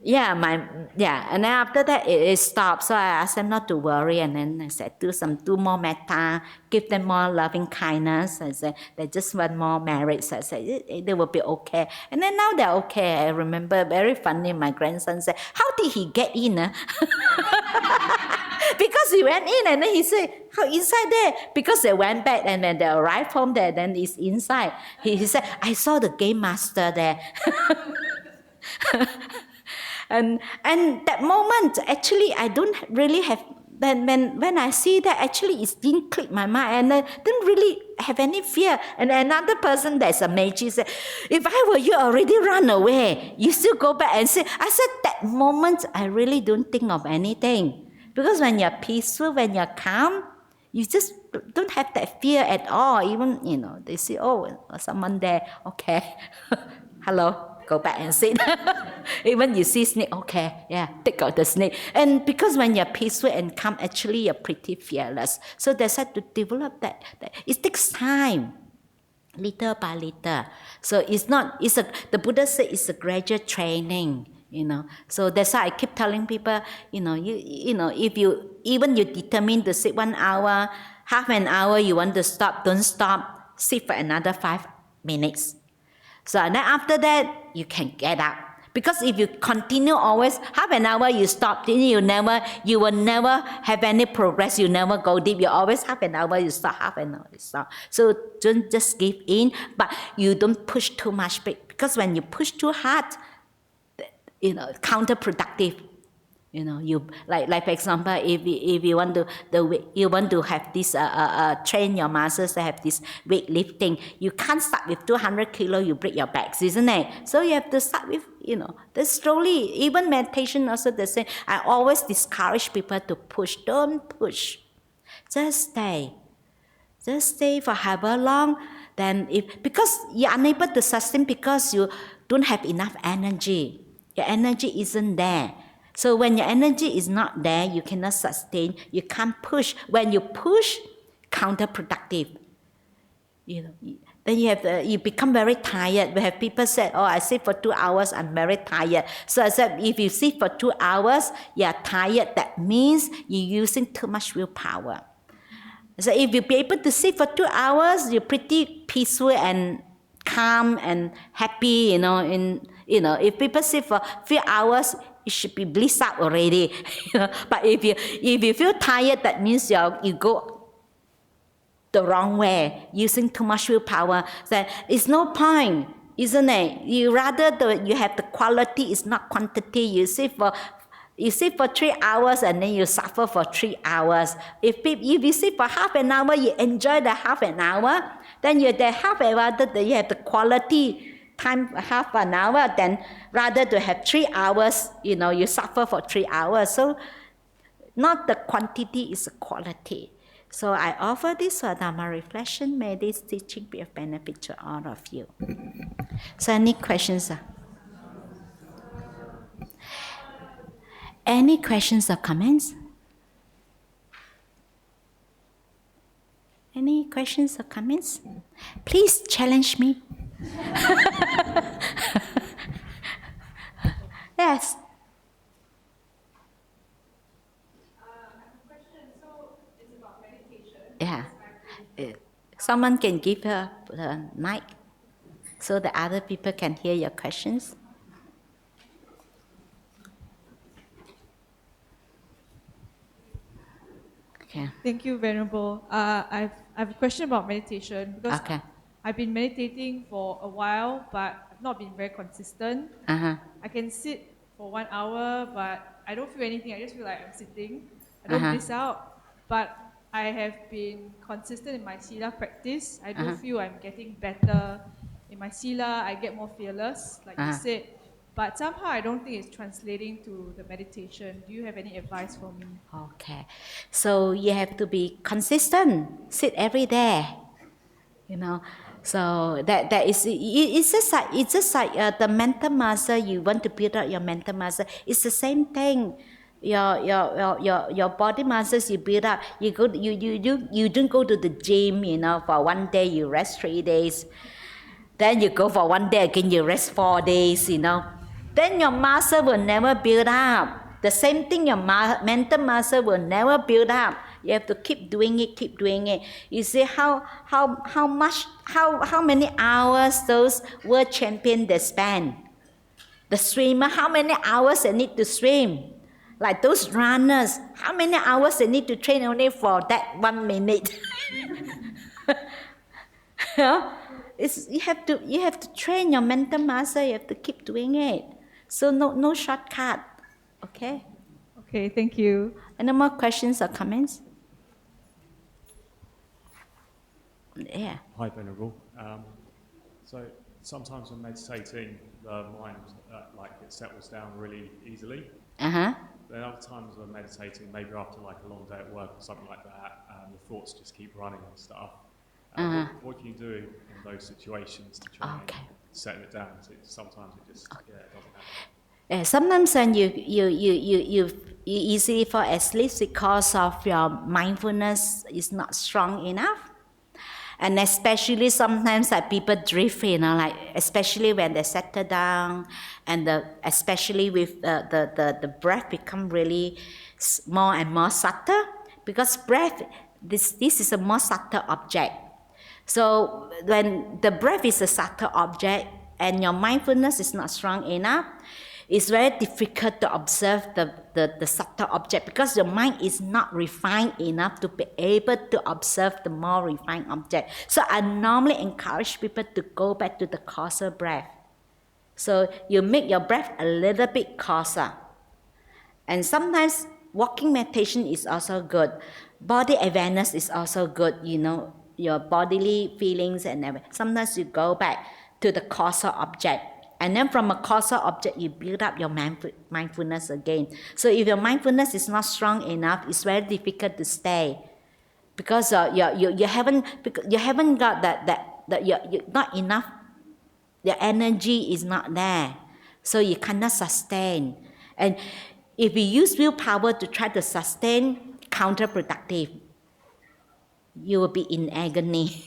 And then after that it stopped. So I asked them not to worry, and then I said do more metta, give them more loving kindness. I said they just want more merits. I said they will be okay. And then now they're okay. I remember very funny, my grandson said, how did he get in? Because he went in and then he said, how inside there? Because they went back and when they arrived home there, then it's inside. He said, I saw the game master there. And that moment, actually, I don't really have, when I see that, actually it didn't click my mind, and I didn't really have any fear. And another person that's a magi said, if I were you, already run away. You still go back and say, I said, that moment, I really don't think of anything. Because when you're peaceful, when you're calm, you just don't have that fear at all. Even, they say, oh, someone there, okay, hello. Go back and sit. Even you see snake, okay, take out the snake. And because when you're peaceful and calm, actually you're pretty fearless. So that's how to develop that. It takes time, little by little. So the Buddha said it's a gradual training. So that's why I keep telling people, if you determine to sit 1 hour, half an hour you want to stop, don't stop, sit for another 5 minutes. So then after that, you can get up. Because if you continue always, half an hour you stop, then you will never have any progress. You never go deep. You always half an hour you stop, half an hour you stop. So don't just give in, but you don't push too much. Because when you push too hard, counterproductive. You like for example, if you want to have this train your muscles to have this weightlifting, you can't start with 200 kilo, you break your backs, isn't it? So you have to start with then slowly. Even meditation also the same. I always discourage people to push. Don't push. Just stay for however long. Then because you're unable to sustain because you don't have enough energy. Your energy isn't there. So when your energy is not there, you cannot sustain, you can't push. When you push, counterproductive. Then you become very tired. We have people said, oh, I sit for 2 hours, I'm very tired. So I said, if you sit for 2 hours, you're tired, that means you're using too much willpower. So if you be able to sit for 2 hours, you're pretty peaceful and calm and happy, if people sit for 3 hours, it should be bliss out already. But if you feel tired, that means you go the wrong way, using too much willpower. So it's no point, isn't it? You rather you have the quality, it's not quantity. You sit for 3 hours and then you suffer for 3 hours. If you sit for half an hour, you enjoy the half an hour, then you have the quality time half an hour, then rather to have 3 hours, you suffer for 3 hours. So not the quantity, is the quality. So I offer this for Dharma reflection. May this teaching be of benefit to all of you. So any questions? Any questions or comments? Any questions or comments? Please challenge me. Yes. I have a question. So it's about meditation. Yeah. Someone can give her the mic so the other people can hear your questions. Okay. Thank you, Venerable. I have a question about meditation because Okay. I've been meditating for a while, but I've not been very consistent. Uh-huh. I can sit for 1 hour, but I don't feel anything. I just feel like I'm sitting. I don't Uh-huh. bliss out, but I have been consistent in my sila practice. I do Uh-huh. feel I'm getting better in my sila. I get more fearless, like you Uh-huh. said. But somehow I don't think it's translating to the meditation. Do you have any advice for me? Okay. So you have to be consistent. Sit every day. You know. So that is it's just like the mental muscle. You want to build up your mental muscle. It's the same thing. Your body muscles you build up. You don't go to the gym. For one day you rest 3 days. Then you go for one day again, you rest 4 days, Then your muscle will never build up. The same thing, your mental muscle will never build up. You have to keep doing it, keep doing it. You see how many hours those world champions they spend. The swimmer, how many hours they need to swim. Like those runners, how many hours they need to train only for that 1 minute. You have to train your mental muscle. You have to keep doing it. So no shortcut. Okay. Okay, thank you. Any more questions or comments? Yeah. Hi, Venerable. So sometimes when meditating, the mind it settles down really easily. Then other times when meditating, maybe after like a long day at work or something like that, the thoughts just keep running and stuff. What can you do in those situations to try and settle it down? Sometimes it just it doesn't happen. Sometimes when you easily fall asleep because of your mindfulness is not strong enough. And especially sometimes that people drift, like especially when they settle down, and especially with the breath become really more and more subtle, because breath this is a more subtle object. So when the breath is a subtle object and your mindfulness is not strong enough, it's very difficult to observe the subtle object because your mind is not refined enough to be able to observe the more refined object. So I normally encourage people to go back to the coarser breath. So you make your breath a little bit coarser. And sometimes walking meditation is also good. Body awareness is also good, your bodily feelings and everything. Sometimes you go back to the coarser object. And then from a coarser object, you build up your mindfulness again. So if your mindfulness is not strong enough, it's very difficult to stay. Because you haven't got not enough, your energy is not there. So you cannot sustain. And if you use willpower to try to sustain, counterproductive. You will be in agony.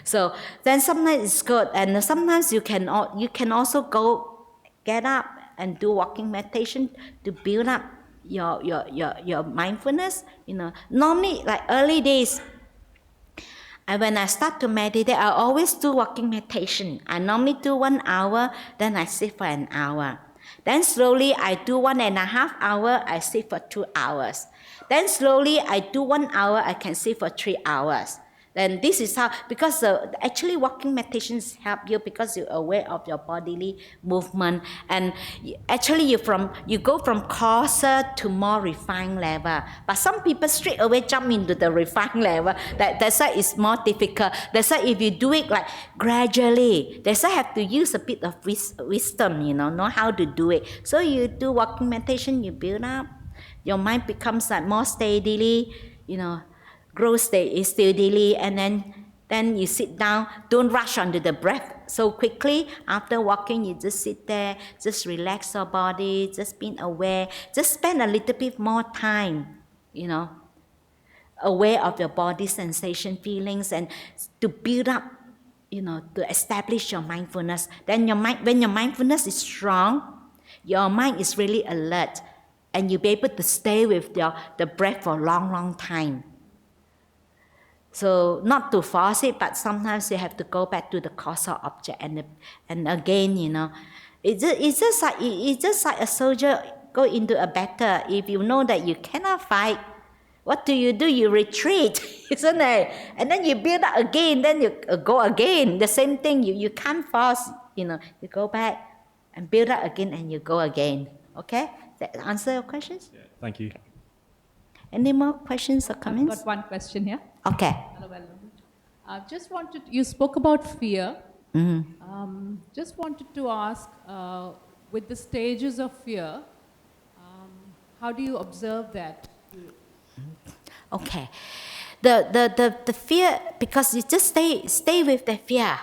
So then sometimes it's good, and sometimes you can also get up and do walking meditation to build up your mindfulness. Normally like early days, and when I start to meditate, I always do walking meditation. I normally do 1 hour, then I sit for an hour. Then slowly I do 1.5 hours, I sit for 2 hours. Then slowly I do 1 hour, I can sit for 3 hours. Then this is how, because actually walking meditations help you because you're aware of your bodily movement, and actually you go from coarser to more refined level. But some people straight away jump into the refined level. That's why it's more difficult. That's why if you do it like gradually, that's why you have to use a bit of wisdom, know how to do it. So you do walking meditation, you build up, your mind becomes like more steadily, grows steadily, and then you sit down. Don't rush onto the breath so quickly. After walking, you just sit there, just relax your body, just being aware. Just spend a little bit more time, aware of your body sensation, feelings, and to build up, to establish your mindfulness. Then when your mindfulness is strong, your mind is really alert, and you'll be able to stay with the breath for a long, long time. So not to force it, but sometimes you have to go back to the causal object, and again, it's just like a soldier go into a battle. If you know that you cannot fight, What do? You retreat, isn't it? And then you build up again, then you go again. The same thing, you can't force, you go back and build up again and you go again. Okay? That answer your questions? Yeah, thank you. Any more questions or I've comments? got one question here. Okay. Hello, just wanted, you spoke about fear. Just wanted to ask, with the stages of fear, how do you observe that? Okay. The fear, because you just stay with the fear.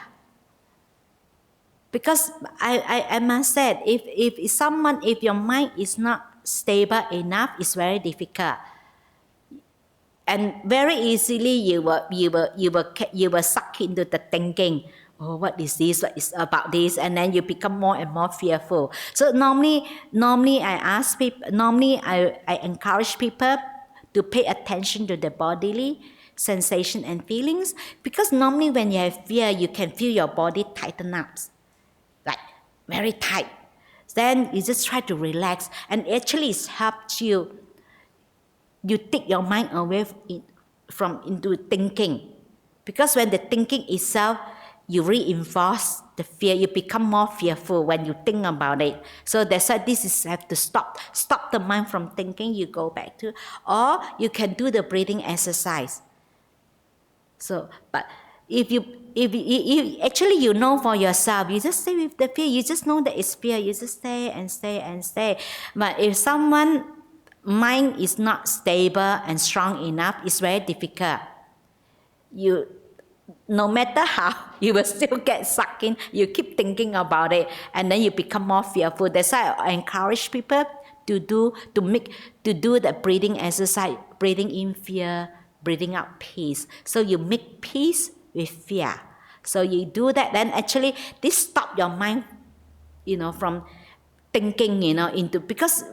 Because I must say, if your mind is not stable enough, it's very difficult. And very easily you will suck into the thinking, oh, what is this? What is about this? And then you become more and more fearful. So normally I encourage people to pay attention to the bodily sensation and feelings, because normally when you have fear, you can feel your body tighten up, like very tight. Then you just try to relax, and actually it helps you. You take your mind away from into thinking, because when the thinking itself, you reinforce the fear. You become more fearful when you think about it. So that's why have to stop the mind from thinking. You go back to, or you can do the breathing exercise. So, but if you actually you know for yourself, you just stay with the fear. You just know that it's fear. You just stay and stay and stay. But if someone mind is not stable and strong enough, it's very difficult. No matter how, you will still get sucked in. You keep thinking about it, and then you become more fearful. That's why I encourage people to do the breathing exercise, breathing in fear, breathing out peace. So you make peace with fear. So you do that, then actually this stop your mind, from thinking, into, because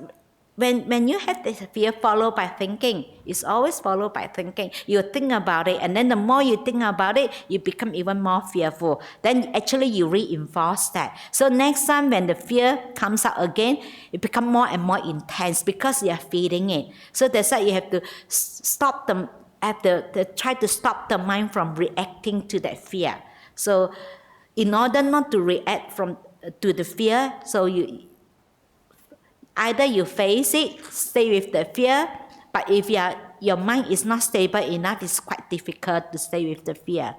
when you have this fear followed by thinking, it's always followed by thinking. You think about it, and then the more you think about it, you become even more fearful. Then actually you reinforce that. So next time when the fear comes out again, it becomes more and more intense because you are feeding it. So that's why you have to stop them. Try to stop the mind from reacting to that fear. So in order not to react to the fear, so either you face it, stay with the fear, but if your mind is not stable enough, it's quite difficult to stay with the fear.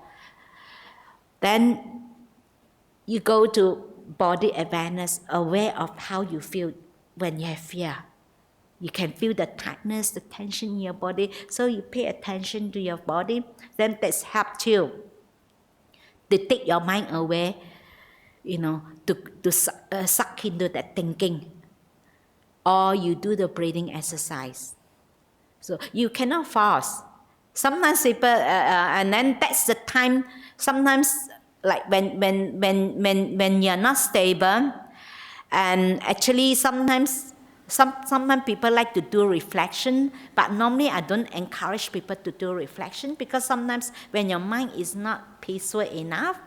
Then you go to body awareness, aware of how you feel when you have fear. You can feel the tightness, the tension in your body, so you pay attention to your body. Then that's helped you to take your mind away, to suck into that thinking. Or you do the breathing exercise. So you cannot force. Sometimes people, and then that's the time. Sometimes, like when you're not stable, and actually sometimes people like to do reflection, but normally I don't encourage people to do reflection, because sometimes when your mind is not peaceful enough,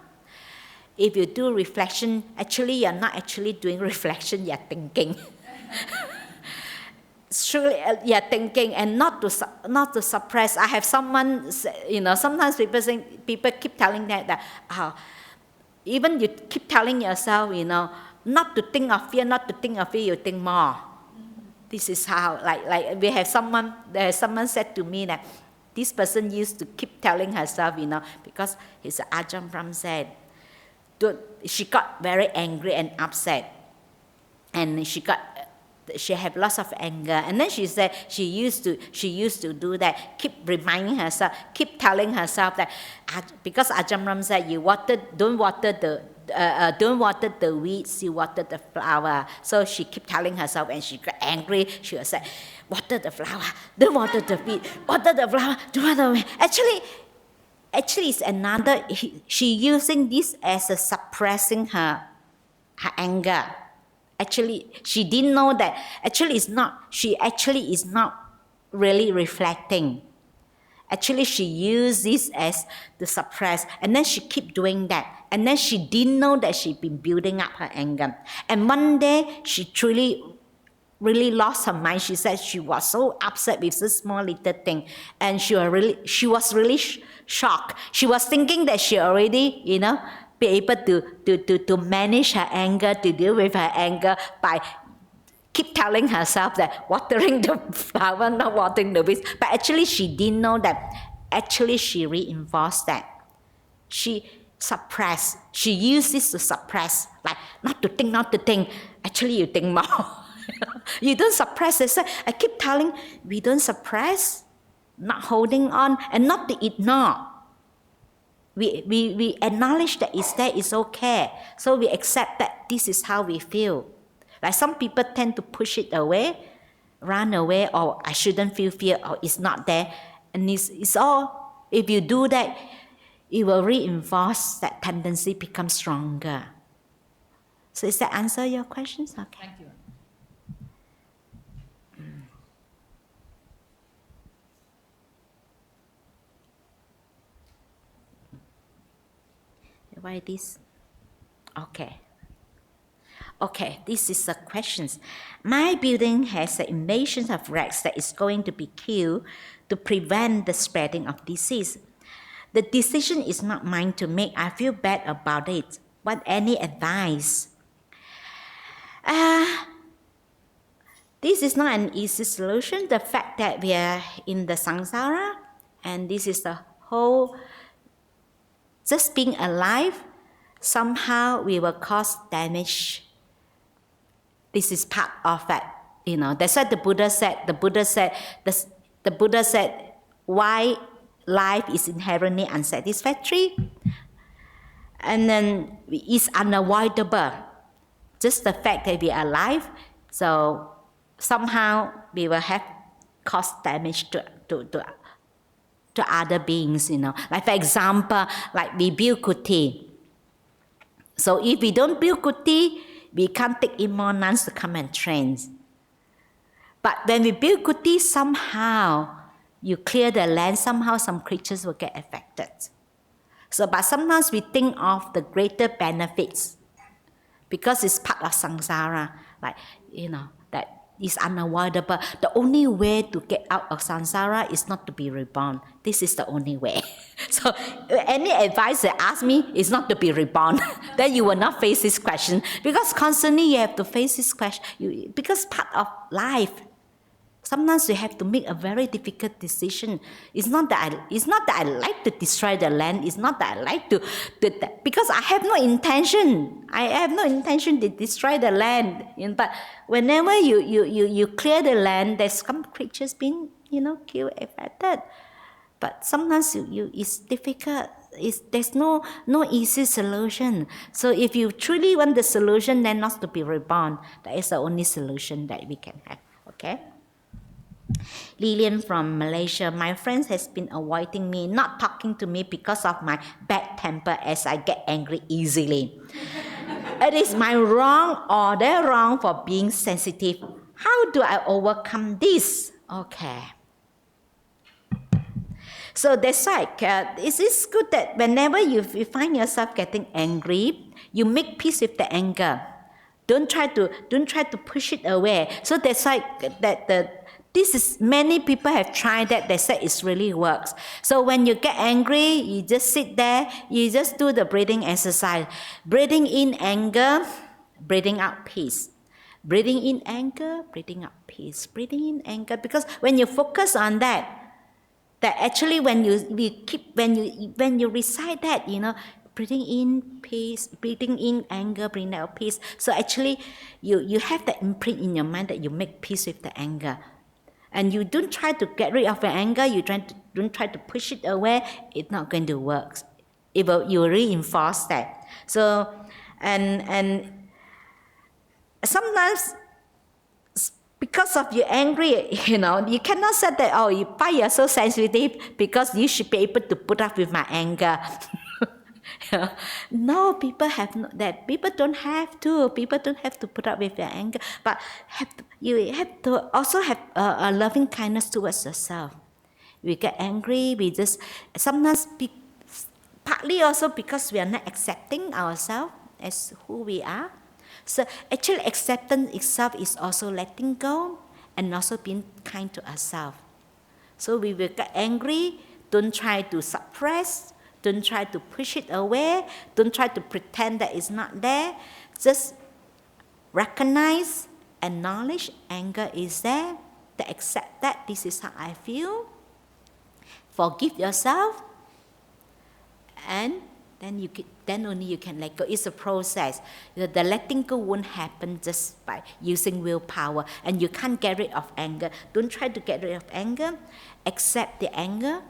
if you do reflection, actually you're not actually doing reflection, you're thinking. Surely you're thinking, and not to suppress. I have someone, sometimes people keep telling that even you keep telling yourself, not to think of fear, you think more. This is how, like we have someone said to me that this person used to keep telling herself, because his Ajahn Brahm said, she got very angry and upset, and she had lots of anger, and then she said she used to do that, keep reminding herself, keep telling herself that, because Ajahn Brahm said, don't water the weeds, you water the flower. So she keep telling herself, and she got angry. She would say, water the flower, don't water the weed, water the flower, don't water the weed. Actually, it's another. She using this as a suppressing her anger. Actually, she didn't know that. She actually is not really reflecting. Actually, she used this as to suppress, and then she keep doing that. And then she didn't know that she'd been building up her anger. And one day, she truly really lost her mind. She said she was so upset with this small little thing, and she was really shocked. She was thinking that she already, be able to manage her anger, to deal with her anger by keep telling herself that watering the flower, not watering the weeds. But actually, she didn't know that. Actually, she reinforced that. She suppressed. She used this to suppress, like not to think. Actually, you think more. You don't suppress. I keep telling, we don't suppress, not holding on, and not to ignore. We acknowledge that it's there, it's okay. So we accept that this is how we feel. Like some people tend to push it away, run away, or I shouldn't feel fear, or it's not there. And it's all, if you do that, it will reinforce that tendency, become stronger. So does that answer your questions? Okay. Thank you. Why this? Okay. Okay, this is the questions. My building has an invasion of rats that is going to be killed to prevent the spreading of disease. The decision is not mine to make. I feel bad about it. What any advice? This is not an easy solution. The fact that we are in the samsara, and this is the whole, just being alive, somehow we will cause damage. This is part of that, That's what the Buddha said, why life is inherently unsatisfactory, and then it's unavoidable. Just the fact that we are alive, so somehow we will have caused damage to other beings, Like for example, like we build kuti. So if we don't build kuti, we can't take in more nuns to come and train. But when we build kuti, somehow you clear the land, somehow some creatures will get affected. So, but sometimes we think of the greater benefits because it's part of samsara, like, that is unavoidable. The only way to get out of samsara is not to be reborn. This is the only way. So any advice they ask me is not to be reborn. Then you will not face this question, because constantly you have to face this question. Because part of life, sometimes you have to make a very difficult decision. It's not that I like to destroy the land. It's not that I like to because I have no intention. I have no intention to destroy the land. But whenever you clear the land, there's some creatures being killed, affected. But sometimes it's difficult. There's no easy solution. So if you truly want the solution, then not to be reborn. That is the only solution that we can have. Okay. Lillian from Malaysia. My friends has been avoiding me, not talking to me because of my bad temper, as I get angry easily. It is my wrong or their wrong for being sensitive. How do I overcome this? Okay. So that's why it's good that whenever you find yourself getting angry, you make peace with the anger. Don't try to push it away. So that's why many people have tried that. They said it really works. So when you get angry, you just sit there. You just do the breathing exercise. Breathing in anger, breathing out peace. Breathing in anger, breathing out peace. Breathing in anger, because when you focus on that actually when you recite that, breathing in peace, breathing in anger, breathing out peace. So actually, you have that imprint in your mind that you make peace with the anger. And you don't try to get rid of your anger, don't try to push it away, it's not going to work. You will reinforce that. So, and sometimes, because of you're angry, you cannot say that, why you're so sensitive, because you should be able to put up with my anger. No, people have that. People don't have to. People don't have to put up with your anger. But you have to also have a loving kindness towards yourself. We get angry. We just sometimes partly also because we are not accepting ourselves as who we are. So actually acceptance itself is also letting go and also being kind to ourselves. So we will get angry, don't try to suppress, don't try to push it away, don't try to pretend that it's not there. Just recognize, acknowledge anger is there, to accept that this is how I feel. Forgive yourself, and then only you can let go. It's a process. The letting go won't happen just by using willpower, and you can't get rid of anger. Don't try to get rid of anger. Accept the anger.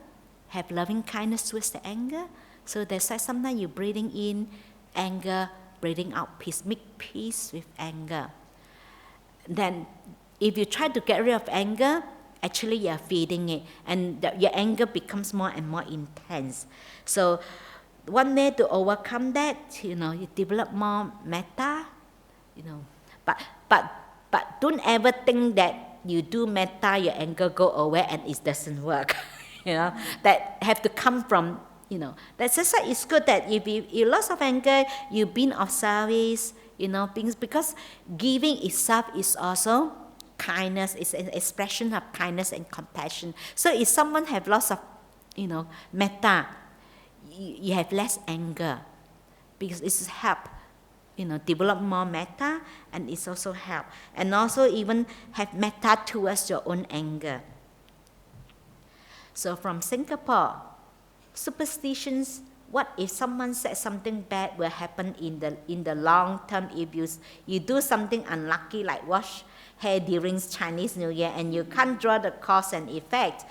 Have loving kindness towards the anger. So that's why sometimes you're breathing in anger, breathing out peace. Make peace with anger. Then if you try to get rid of anger, actually you're feeding it, and your anger becomes more and more intense. So one way to overcome that, you develop more metta, but don't ever think that you do metta, your anger go away and it doesn't work. That have to come from, that's just why it's good that if you lots of anger, you've been of service, because giving itself is also kindness, it's an expression of kindness and compassion. So if someone have lots of, metta, you have less anger, because it's help, develop more metta, and it's also help. And also even have metta towards your own anger. So from Singapore, superstitions, what if someone said something bad will happen in the long term if you do something unlucky like wash hair during Chinese New Year and you can't draw the cause and effect.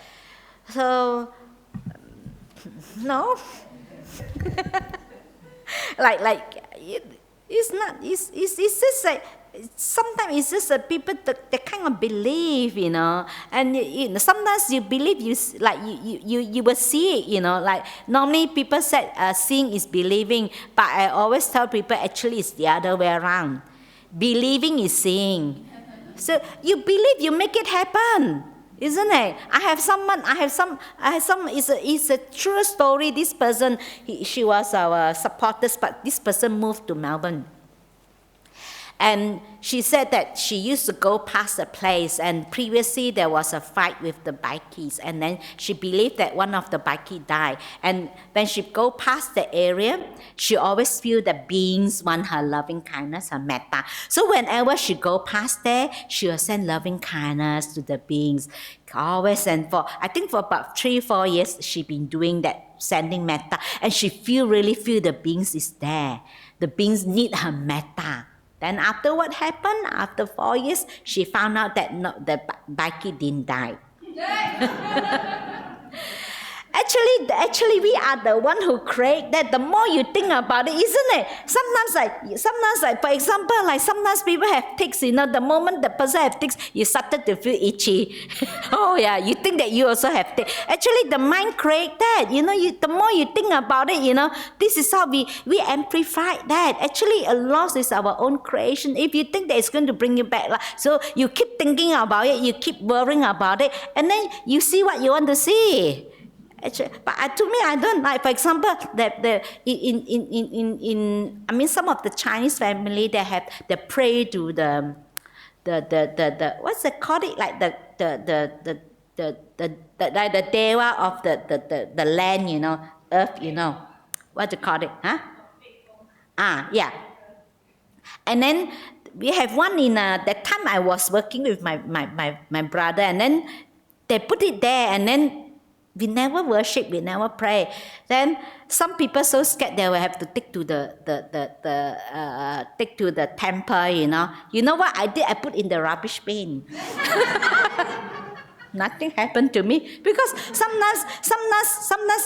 So, no. It's just like, sometimes it's just people the kind of belief, and sometimes you believe you will see it, like normally people said seeing is believing, but I always tell people actually it's the other way around. Believing is seeing. So you believe, you make it happen, isn't it? I have some. It's a true story. This person, she was our supporters, but this person moved to Melbourne. And she said that she used to go past a place, and previously there was a fight with the bikies, and then she believed that one of the bikies died. And when she go past the area, she always feel that beings want her loving kindness, her metta. So whenever she go past there, she will send loving kindness to the beings. Always, and I think for about 3-4 years, she been doing that, sending metta, and she really feel the beings is there. The beings need her metta. Then after what happened, after 4 years, she found out that the bikie didn't die. Actually, we are the one who create that. The more you think about it, isn't it? Sometimes like for example, like sometimes people have tics, the moment the person have tics, you started to feel itchy. Oh yeah, you think that you also have tics. Actually, the mind create that. The more you think about it, this is how we amplify that. Actually, a loss is our own creation. If you think that it's going to bring you back, so you keep thinking about it, you keep worrying about it, and then you see what you want to see. Actually, but to me, I don't like. For example, some of the Chinese family they pray to the what's it called? Like the deva of the land, earth, what do you call it? Huh? Yeah. And then we have one in that time I was working with my brother, and then they put it there, and then we never worship, we never pray. Then some people so scared they will have to take to the temple, You know what I did? I put in the rubbish bin. Nothing happened to me, because sometimes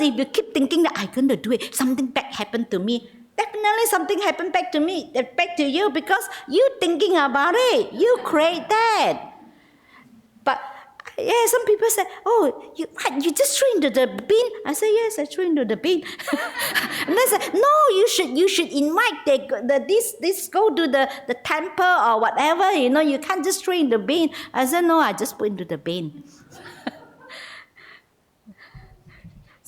if you keep thinking that I'm going to do it, something bad happened to me. Definitely something happened back to me, back to you, because you thinking about it, you create that. But yeah, some people say, "Oh, you just threw into the bin?" I say, "Yes, I threw into the bin." And they say, "No, you should invite this go to the temple or whatever. You can't just throw in the bin." I said, "No, I just put into the bin."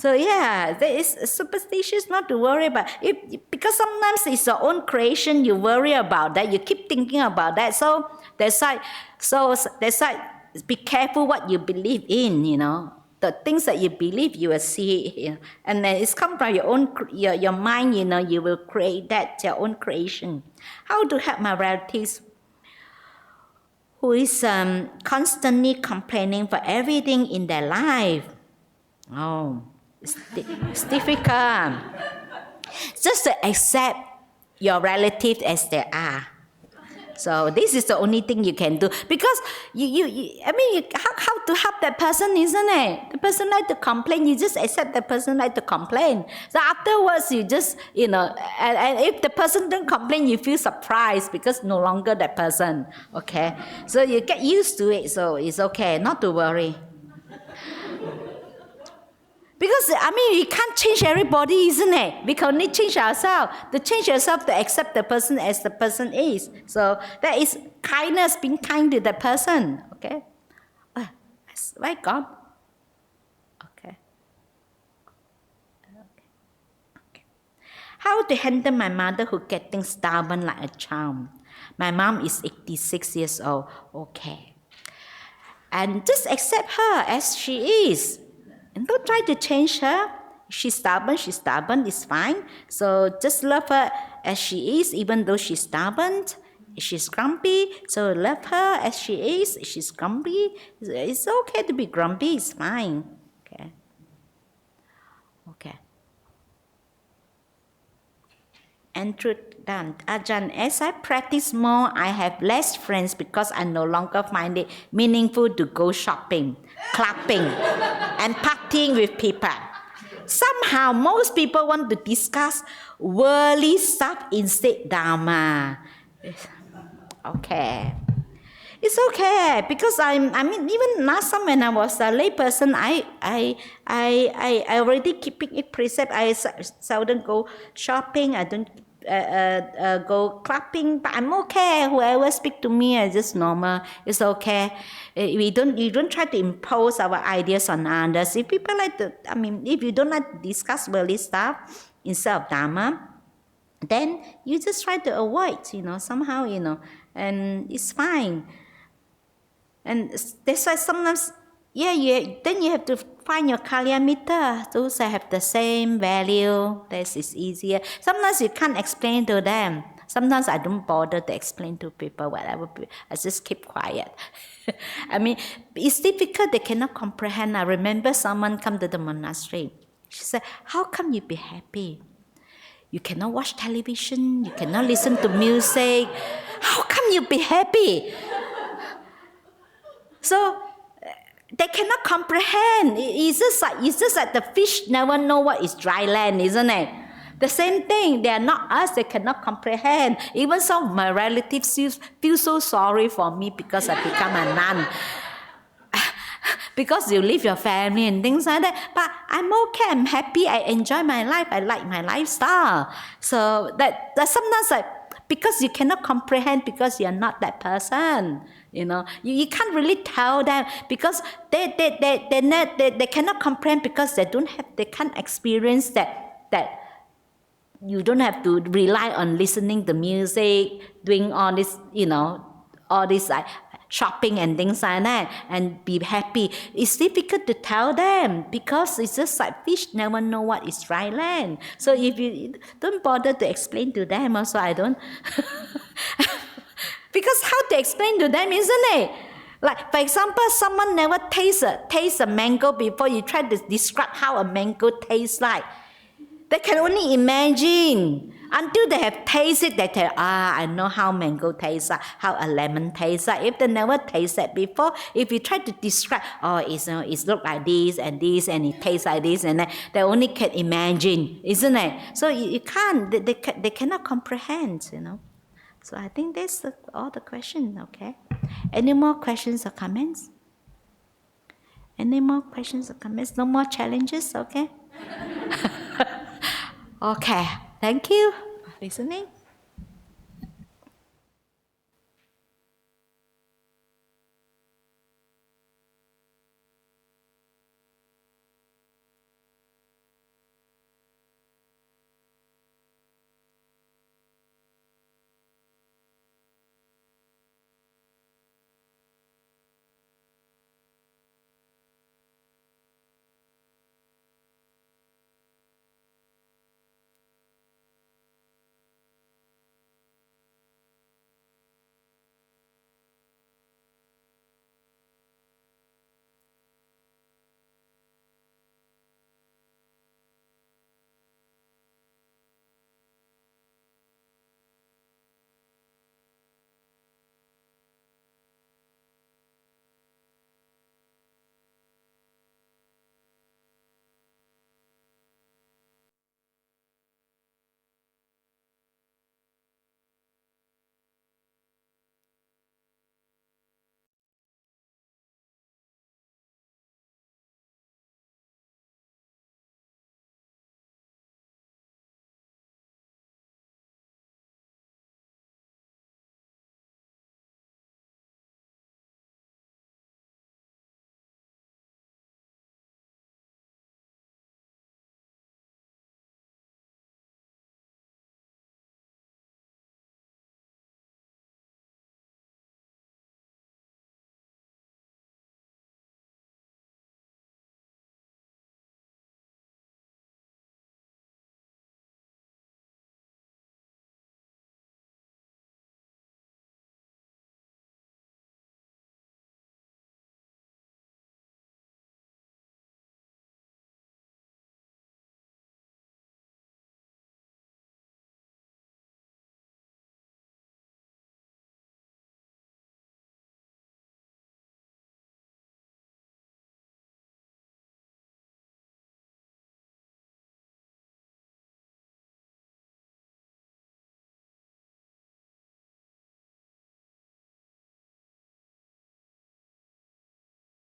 So yeah, there is superstitious not to worry about it, because sometimes it's your own creation. You worry about that. You keep thinking about that. So that's why. Be careful what you believe in. The things that you believe, you will see it, and then it's come from your own your mind. You will create that, your own creation. How to help my relatives who is constantly complaining for everything in their life? Oh, it's difficult. Just to accept your relatives as they are. So this is the only thing you can do, because how to help that person, isn't it? The person like to complain, you just accept the person like to complain. So afterwards, you just and if the person don't complain, you feel surprised because no longer that person. Okay, so you get used to it. So it's okay, not to worry. Because, we can't change everybody, isn't it? We can only change ourselves. To change yourself, to accept the person as the person is. So that is kindness, being kind to the person. Okay? Right, God? Okay. How to handle my mother who getting stubborn like a child? My mom is 86 years old. Okay. And just accept her as she is. And don't try to change her. She's stubborn, it's fine. So just love her as she is, even though she's stubborn, she's grumpy. So love her as she is. She's grumpy. It's okay to be grumpy, it's fine. Okay. And truth done. Ajahn, as I practice more, I have less friends because I no longer find it meaningful to go shopping, clubbing, and partying with people. Somehow, most people want to discuss worldly stuff instead Dharma. Okay. It's okay, because even last time when I was a lay person, I already keeping it precept. I seldom go shopping. I don't go clubbing, but I'm okay. Whoever speak to me is just normal. It's okay. You don't try to impose our ideas on others. If people like to, if you don't like to discuss worldly stuff instead of Dharma, then you just try to avoid. Somehow, and it's fine. And that's why sometimes, then you have to find your Kalyamita, those that have the same value. This is easier. Sometimes you can't explain to them. Sometimes I don't bother to explain to people whatever. I just keep quiet. It's difficult. They cannot comprehend. I remember someone come to the monastery. She said, how come you be happy? You cannot watch television. You cannot listen to music. How come you be happy? So they cannot comprehend. It's just like the fish never know what is dry land, isn't it? The same thing. They are not us. They cannot comprehend. Even some of my relatives feel so sorry for me because I become a nun. Because you leave your family and things like that. But I'm okay. I'm happy. I enjoy my life. I like my lifestyle. So that sometimes because you cannot comprehend, because you're not that person. You can't really tell them, because they cannot comprehend, because they can't experience that you don't have to rely on listening to music, doing all this, all this shopping and things like that, and be happy. It's difficult to tell them, because it's just like fish never know what is dry land. So if you don't bother to explain to them, also I don't. Because how to explain to them, isn't it? Like, for example, someone never taste a mango before. You try to describe how a mango tastes like. They can only imagine. Until they have tasted, they tell, I know how mango tastes like, how a lemon tastes like. If they never tasted before, if you try to describe, it's look like this, and it tastes like this, and that, they only can imagine, isn't it? So you can't, they cannot comprehend, So I think that's all the questions, okay? Any more questions or comments? Any more questions or comments? No more challenges, okay? Okay, thank you for listening.